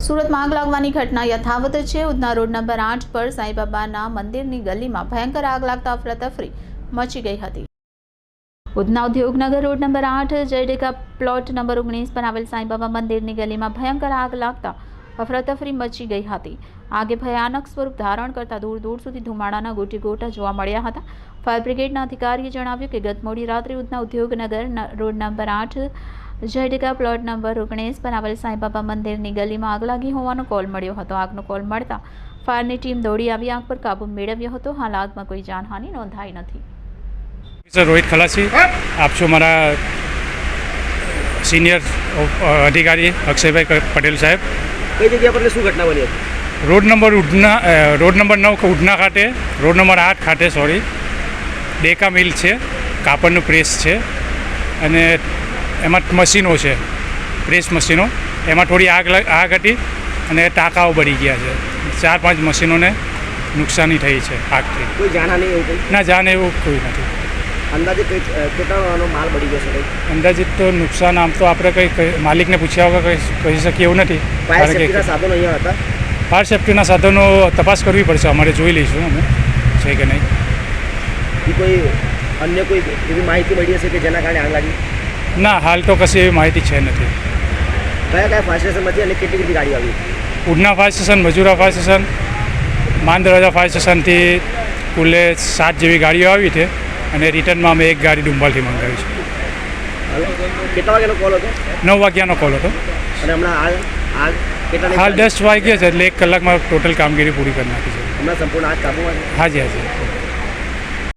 સુરતમાં આગ લાગવાની ઘટના યથાવત છે। ઉધના રોડ નંબર 8 પર સાંઈબાબાના મંદિરની ગલીમાં ભયંકર આગ લાગતા અફરાતફરી મચી ગઈ હતી। ઉધના ઉદ્યોગનગર રોડ નંબર 8 જયડેકા પ્લોટ નંબર 19 પર આવેલ સાંઈબાબા મંદિરની ગલીમાં ભયંકર આગ લાગતા અફરાતફરી મચી ગઈ હતી। આગે ભયાનક સ્વરૂપ ધારણ કરતા દૂર દૂર સુધી ધુમાડાના ગોટીગોટા જોવા મળ્યા હતા। ફાયર બ્રિગેડના અધિકારીએ જણાવ્યું કે ગત મોડી રાત્રે ઉધના ઉદ્યોગનગર રોડ નંબર 8 જયડેકા પ્લોટ નંબર 19 પર આવેલ સાંઈબાબા મંદિરની ગલીમાં આગ લાગી હોવાનો કોલ મળ્યો હતો। આગનો કોલ મળતા ફાયરની ટીમ દોડી આવી આગ પર કાબૂ મેળવ્યો હતો। હાલ આગમાં કોઈ જાનહાનિ નોંધાઈ નથી। सर रोहित खलासी आप जो हमारा सीनियर अधिकारी अक्षय भाई पटेल साहेब कई जगह पर शू घटना बनी रोड नंबर 9 उधना खाते रोड नंबर 8 खाते सॉरी डेका मिल है कापड़નું प्रेस है અને એમાં મશીનો છે પ્રેસ મશીનો એમાં થોડી આગ હતી અને ટાંકાઓ બળી ગયા છે। 4-5 મશીનોને નુકસાની થઈ છે આગથી। કોઈ જાનહાનિ એવું ના જાને એવું કોઈ નથી। અંદાજે કેટલાનો માલ બળી ગયો છે? અંદાજિત તો નુકસાન આમ તો આપણે કંઈ માલિકને પૂછ્યા વગર કહી શકીએ એવું નથી। ફાયર સેફ્ટીના સાધનો અહીંયા હતા? ફાયર સેફ્ટીના સાધનો તપાસ કરવી પડશે, અમારે જોઈ લઈશું અમે છે કે નહીં। કોઈ અન્ય કોઈ એવી માહિતી મળી હશે કે જેના કારણે આગ લાગી? ના, હાલ તો કશી એવી માહિતી છે નથી। કયા કયા ફાયર સ્ટેશનમાંથી અને કેટલી ગાડી આવી? Udhna fire station, Majura fire station, Mandarwaja fire સ્ટેશનથી કુલે 7 જેવી ગાડીઓ આવી છે અને રિટર્નમાં અમે એક ગાડી ડુંબાલથી મંગાવી છે। કેટલા વાગ્યાનો કોલ હતો? 9 વાગ્યાનો કોલ હતો અને હમણાં આગ કેટલા? હાલ 10 વાગ્યા છે એટલે 1 કલાકમાં ટોટલ કામગીરી પૂરી કરી નાખી છે। હમણાં સંપૂર્ણ આગ કાબૂમાં છે? હાજી હાજી।